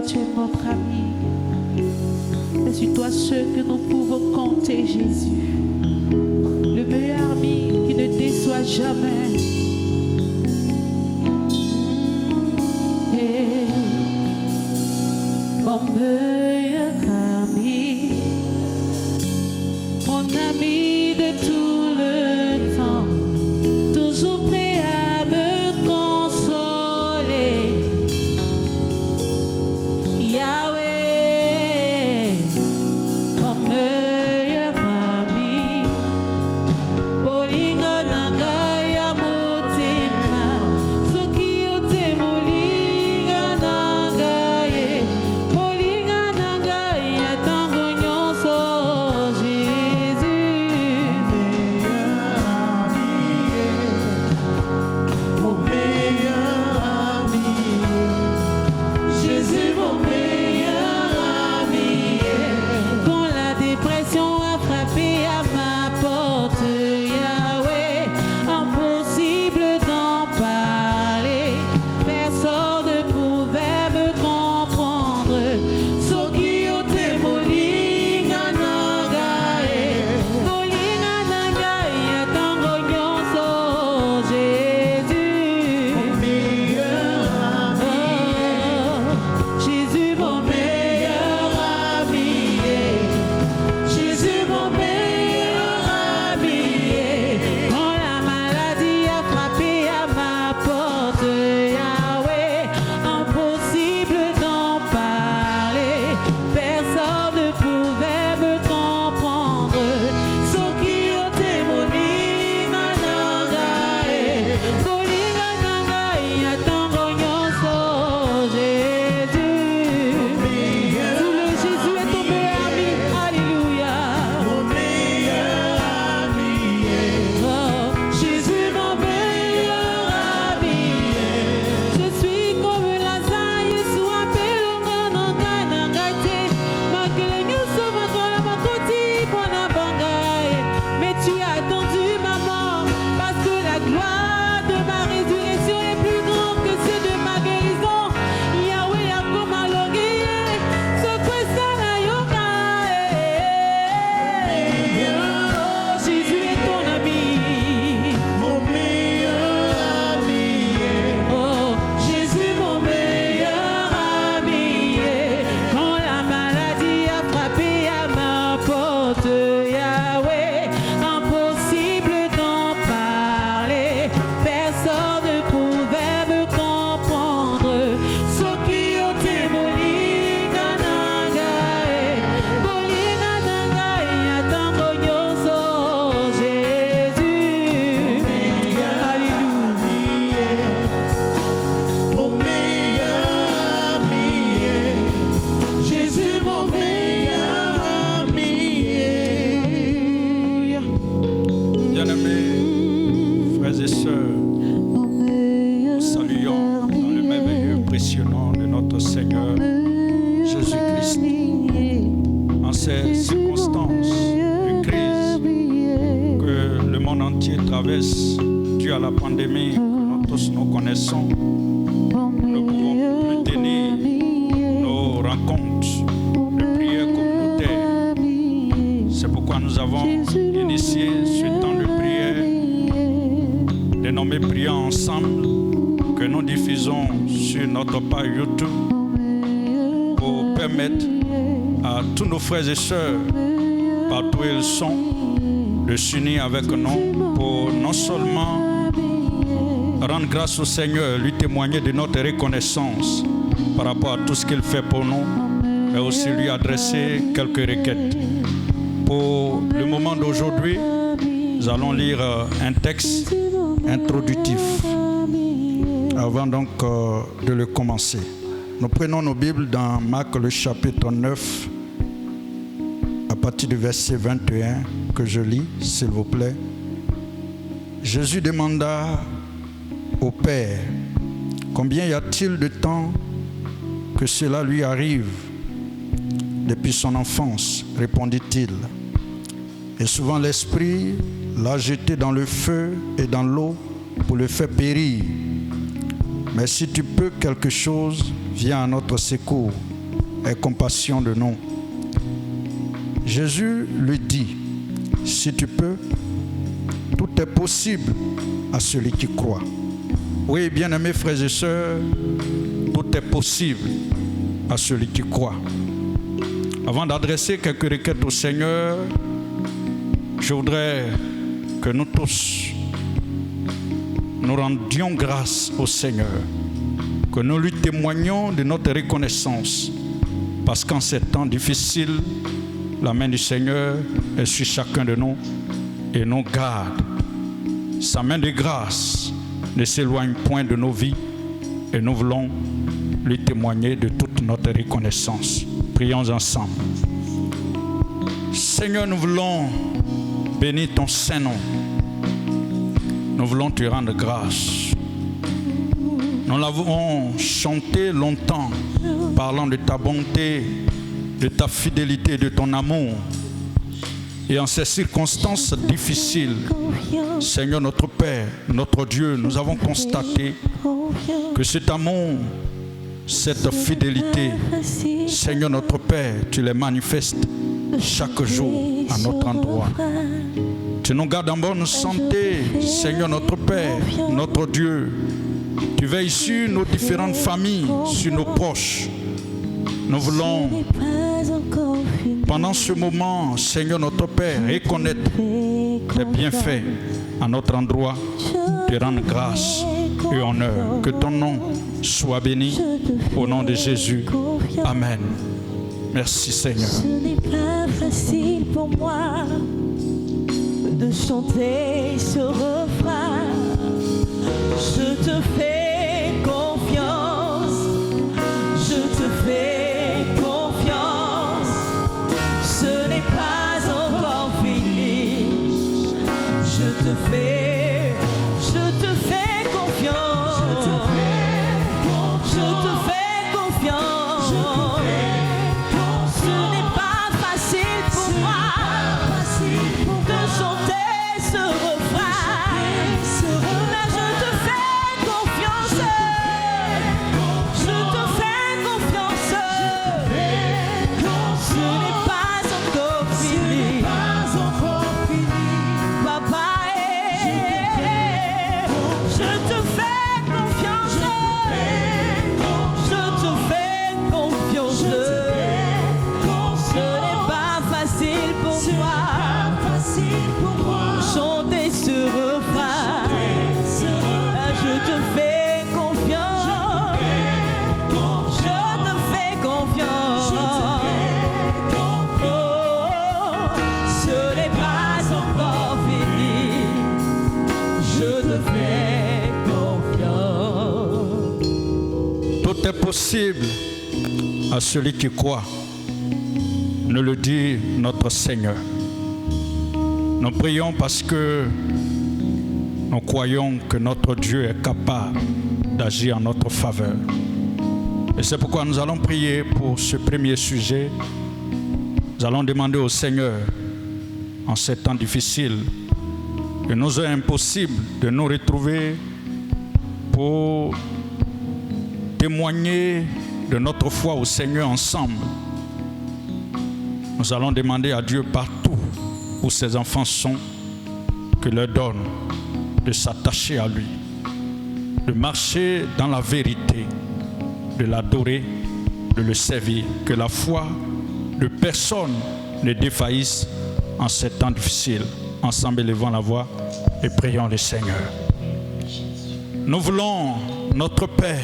meilleur, tu es notre ami. C'est sur toi seul que nous pouvons compter, Jésus. Le meilleur ami qui ne déçoit jamais. Et mon meilleur ami, mon ami de tout le temps, toujours prêt à me consoler. Yahweh, mon meilleur ami, Bolingo nanga ya motema, soki ote bolinga nanga ye, bolinga nanga ya tango nyonso, Jésus, mon meilleur ami. Quand la dépression a frappé à ma porte, Yahweh, impossible d'en parler, personne ne pouvait me comprendre. Soki ote bolinga nanga e, bolinga nanga ya tango nyonso, Jésus, mon meilleur ami. Jésus, mon meilleur ami. Jésus, mon meilleur ami. Quand la maladie a frappé à ma porte, Yahweh, impossible d'en parler, personne ne pouvait me comprendre. Soki ote bolinga nanga e, bolinga nanga ya tango nyonso, Jésus. Tout le Jésus est ton meilleur ami. Alléluia. Mon meilleur ami. Oh, Jésus, mon meilleur ami. Je suis comme Lazare, Yesu apelonga nanga nanga te. Makele nyonso makola makoti pona bangae. Mais tu as attendu ma mort parce que la gloire de ma résurrection est plus grande que celle de ma guérison. Yahweh akoma longiye, sokwesa na yoka. Jésus est ton ami. Mon meilleur ami. Oh, Jésus, mon meilleur ami. Quand la maladie a frappé à ma porte, Yahweh, impossible d'en parler, personne ne pouvait me comprendre. Soki ote bolinga nanga e, bolinga nanga ya tango nyonso, Jésus. Alléluia. Mon meilleur ami. Jésus, mon meilleur ami. Bien-aimés, frères et sœurs, nous saluons dans le merveilleux précieux nom de notre Seigneur Jésus-Christ. En ces circonstances de crise que le monde entier traverse dû à la pandémie que nous tous nous connaissons, nous ne pouvons plus tenir nos rencontres de prière communautaire. C'est pourquoi nous avons initié ce temps de prière dénommé Prions ensemble que nous diffusons sur notre page YouTube pour permettre à tous nos frères et sœurs, partout où ils sont, de s'unir avec nous pour non seulement rendre grâce au Seigneur, lui témoigner de notre reconnaissance par rapport à tout ce qu'il fait pour nous, mais aussi lui adresser quelques requêtes. Pour le moment d'aujourd'hui, nous allons lire un texte introductif avant donc de le commencer. Nous prenons nos Bibles dans Marc le chapitre 9 à partir du verset 21 que je lis, s'il vous plaît. Jésus demanda au Père, combien y a-t-il de temps que cela lui arrive? Depuis son enfance, répondit-il. Et souvent l'Esprit l'a jeté dans le feu et dans l'eau pour le faire périr. Mais si tu peux quelque chose, viens à notre secours. ait compassion de nous. Jésus lui dit, si tu peux, tout est possible à celui qui croit. Oui, bien-aimés frères et sœurs, tout est possible à celui qui croit. Avant d'adresser quelques requêtes au Seigneur, je voudrais que nous tous, nous rendions grâce au Seigneur, que nous lui témoignions de notre reconnaissance, parce qu'en ces temps difficiles, la main du Seigneur est sur chacun de nous et nous garde. Sa main de grâce ne s'éloigne point de nos vies et nous voulons lui témoigner de toute notre reconnaissance. Prions ensemble. Seigneur, nous voulons bénir ton Saint-Nom. Nous voulons te rendre grâce. Nous l'avons chanté longtemps, parlant de ta bonté, de ta fidélité, de ton amour. Et en ces circonstances difficiles, Seigneur notre Père, notre Dieu, nous avons constaté que cet amour, cette fidélité, Seigneur notre Père, tu les manifestes chaque jour à notre endroit. Tu nous gardes en bonne santé, Seigneur notre Père, notre Dieu. Tu veilles sur nos différentes familles, sur nos proches. Nous voulons, pendant ce moment, Seigneur notre Père, reconnaître les bienfaits à notre endroit, te rendre grâce et honneur. Que ton nom soit béni au nom de Jésus. Amen. Merci Seigneur. Ce n'est pas facile pour moi de chanter ce refrain. Je te fais confiance, je te fais confiance. Ce n'est pas encore fini. Je te fais confiance. Je te fais confiance. Ce n'est pas facile pour moi de chanter ce refrain. Mais je te fais confiance. Je te fais confiance. Ce n'est pas encore fini. Papa, je te fais confiance. Je te fais confiance. Ce n'est pas facile pour moi chanter ce refrain. Je te fais confiance. Je te fais confiance. Oh, ce n'est pas encore fini. Je te fais confiance. Tout est possible à celui qui croit, nous le dit notre Seigneur. Nous prions parce que nous croyons que notre Dieu est capable d'agir en notre faveur. Et c'est pourquoi nous allons prier pour ce premier sujet. Nous allons demander au Seigneur, en ces temps difficiles, il nous est impossible de nous retrouver pour témoigner de notre foi au Seigneur ensemble. Nous allons demander à Dieu partout où ses enfants sont, qu'il leur donne de s'attacher à lui, de marcher dans la vérité, de l'adorer, de le servir, que la foi de personne ne défaillisse en ces temps difficiles. Ensemble, élevons la voix et prions le Seigneur. Nous voulons, notre Père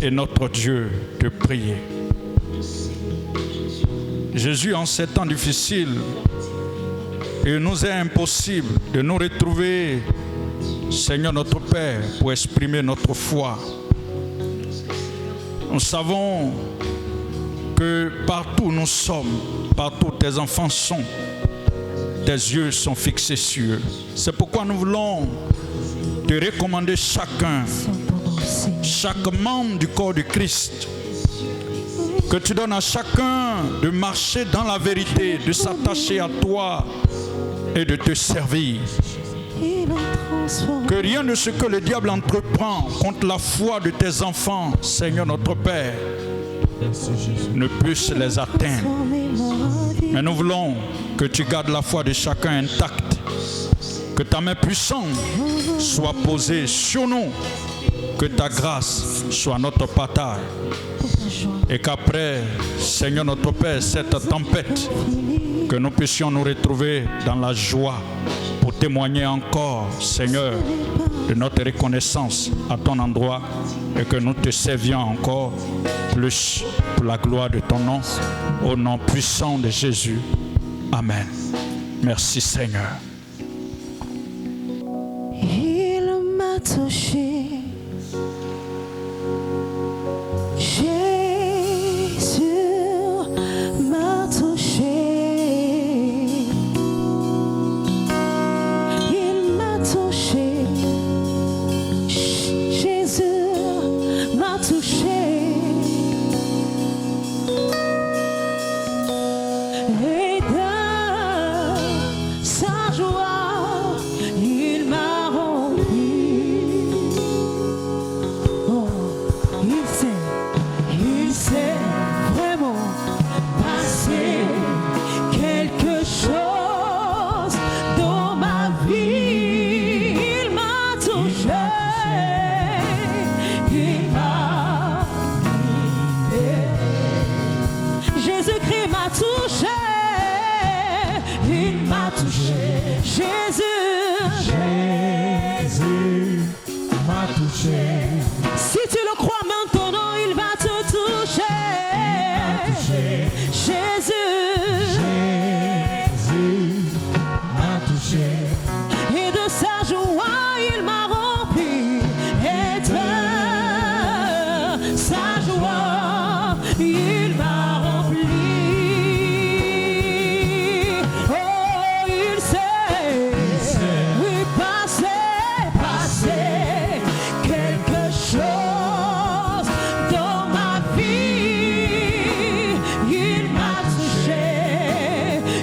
et notre Dieu, te prier. Jésus, en ces temps difficiles, il nous est impossible de nous retrouver, Seigneur notre Père, pour exprimer notre foi. Nous savons que partout où nous sommes, partout où tes enfants sont, tes yeux sont fixés sur eux. C'est pourquoi nous voulons te recommander chacun, chaque membre du corps de Christ, que tu donnes à chacun de marcher dans la vérité, de s'attacher à toi et de te servir. Que rien de ce que le diable entreprend contre la foi de tes enfants, Seigneur notre Père, ne puisse les atteindre. Mais nous voulons que tu gardes la foi de chacun intacte, que ta main puissante soit posée sur nous, que ta grâce soit notre partage. Et qu'après, Seigneur notre Père, cette tempête, que nous puissions nous retrouver dans la joie pour témoigner encore, Seigneur, de notre reconnaissance à ton endroit et que nous te servions encore plus pour la gloire de ton nom, au nom puissant de Jésus. Amen. Merci Seigneur. Il m'a touché. Si tu le crois maintenant, il va te toucher. Jésus m'a touché. Et de sa joie, il m'a rempli. Et de sa joie, il m'a rempli. Oh, il sait, oui, passer quelque chose dans ma vie. Il m'a touché,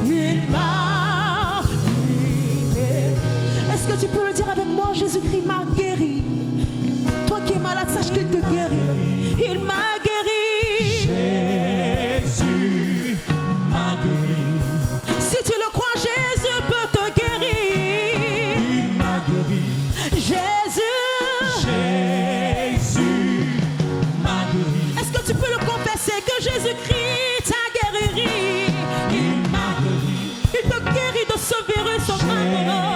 il m'a libéré. Est-ce que tu peux le dire avec moi? Jésus-Christ m'a guéri. Toi qui es malade, sache qu'il te guérit. Il m'a guéri. Jésus m'a guéri. Si tu le crois, Jésus peut te guérir. Il m'a guéri. Jésus m'a guéri. Est-ce que tu peux le confesser que Jésus-Christ t'a guéri? Il m'a guéri. Il te guérit de ce virus maintenant.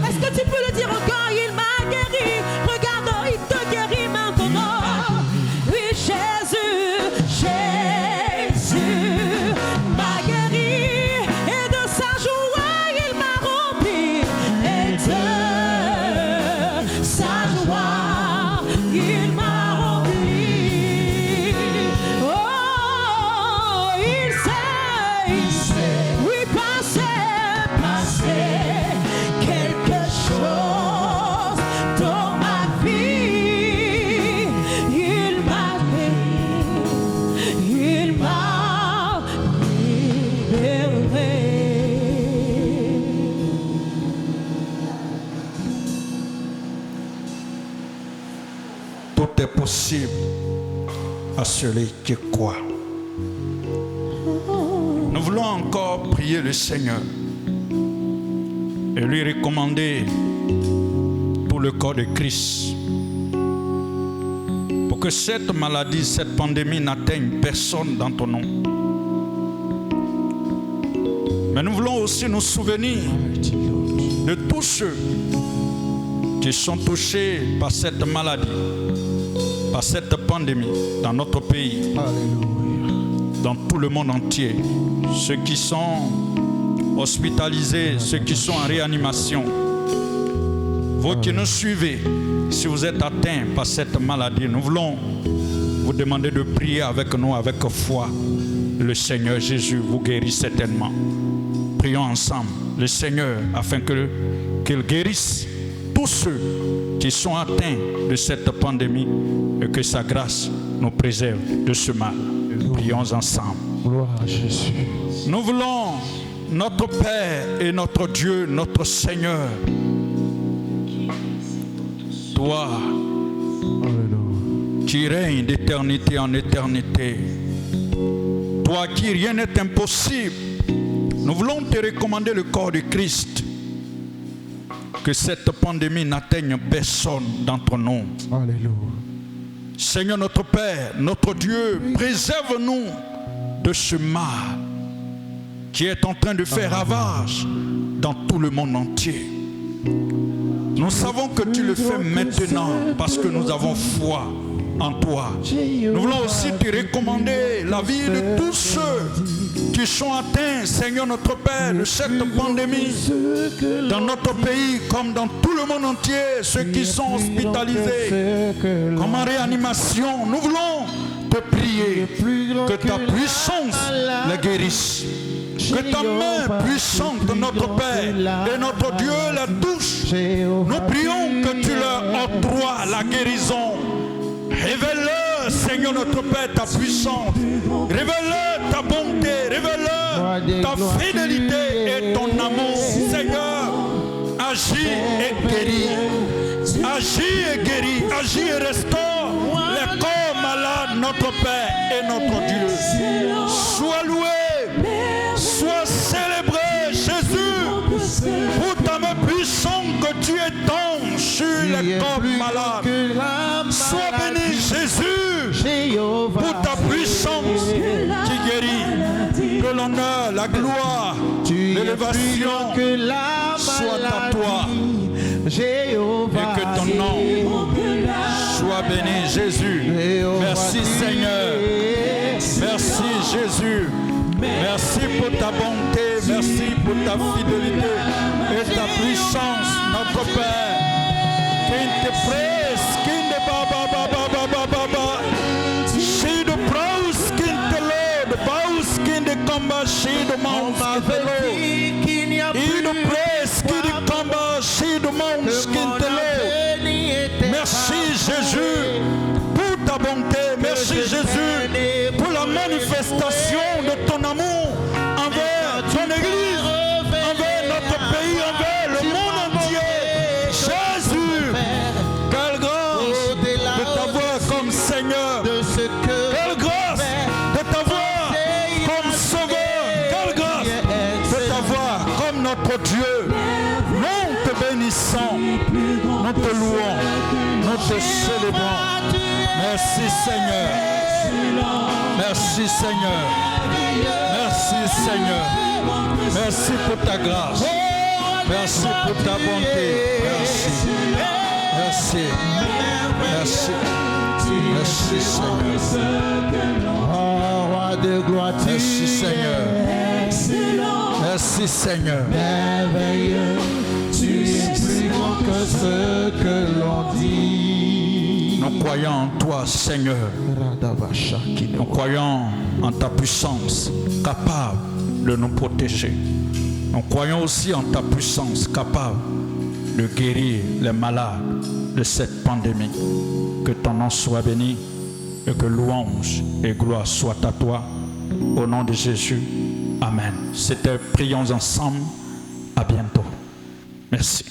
Est-ce que tu peux le dire encore? Il m'a guéri. Regarde, il te guérit maintenant. Oui, Jésus m'a guéri. Et de sa joie, il m'a rempli. Et de sa joie, il m'a rempli. Oh, il sait, oui, passer quelque chose dans ma vie. Il m'a guéri, il m'a libéré. Tout est possible à celui qui croit. Nous voulons encore prier le Seigneur et lui recommander tout le corps de Christ pour que cette maladie, cette pandémie n'atteigne personne dans ton nom. Mais nous voulons aussi nous souvenir de tous ceux qui sont touchés par cette maladie, par cette pandémie dans notre pays, dans tout le monde entier. Ceux qui sont hospitalisés, ceux qui sont en réanimation. Vous qui nous suivez, si vous êtes atteints par cette maladie, nous voulons vous demander de prier avec nous, avec foi. Le Seigneur Jésus vous guérit certainement. Prions ensemble le Seigneur afin qu'il guérisse tous ceux qui sont atteints de cette pandémie et que sa grâce nous préserve de ce mal. Prions ensemble. Gloire à Jésus. Nous voulons, notre Père et notre Dieu, notre Seigneur, toi Alléluia. qui règne d'éternité en éternité. Toi à qui rien n'est impossible, nous voulons te recommander le corps de Christ. Que cette pandémie n'atteigne personne d'entre nous. Alléluia. Seigneur notre Père, notre Dieu, préserve-nous de ce mal qui est en train de faire ravage dans tout le monde entier. Nous savons que tu le fais maintenant parce que nous avons foi en toi. Nous voulons aussi te recommander la vie de tous ceux qui sont atteints, Seigneur notre Père, de cette pandémie dans notre pays comme dans tout le monde entier, ceux qui sont hospitalisés comme en réanimation. Nous voulons te prier que ta puissance les guérisse. Que ta main puissante, notre Père et notre Dieu, la touche. Nous prions que tu leur octroies la guérison. Révèle-leur, Seigneur notre Père, ta puissance. Révèle-leur ta bonté. Révèle-leur ta fidélité et ton amour. Seigneur, agis et guéris. Agis et guéris. Agis et restaure les corps malades, notre Père et notre Dieu. Sois loué. Sois célébré, Jésus, pour ta main puissante que tu étends sur les corps malades. Sois béni, Jésus, pour ta puissance qui guérit. Que l'honneur, la gloire, l'élévation soient à toi. Et que ton nom soit béni, Jésus. Merci, Seigneur. Merci, Jésus. Merci pour ta bonté, merci pour ta fidélité et ta puissance, notre Père. Qui te praise, qui te baba, she the praise, qui te Lord, baus, qui te combat, she the mount, qui te Lord. Il the praise, qui te combat, she the mount, qui te Lord. Merci Jésus pour ta bonté, merci Jésus pour la manifestation de ton amour envers ton Église, envers notre pays, envers le monde entier. Jésus, quelle grâce de t'avoir comme Seigneur, quelle grâce de t'avoir comme Sauveur, quelle grâce de t'avoir comme notre Dieu. Nous te bénissons, nous te louons, nous te célébrons. Merci Seigneur. Merci Seigneur. Merci Seigneur. Merci pour ta grâce. Merci pour ta bonté. Merci. Merci. Merci. Merci Seigneur. Oh, roi de gloire, merci Seigneur. Merci Seigneur. Merveilleux, tu es plus grand que ce que l'on dit. Nous croyons en toi, Seigneur. Nous croyons en ta puissance capable de nous protéger. Nous croyons aussi en ta puissance capable de guérir les malades de cette pandémie. Que ton nom soit béni et que louange et gloire soient à toi. Au nom de Jésus. Amen. C'était Prions ensemble. À bientôt. Merci.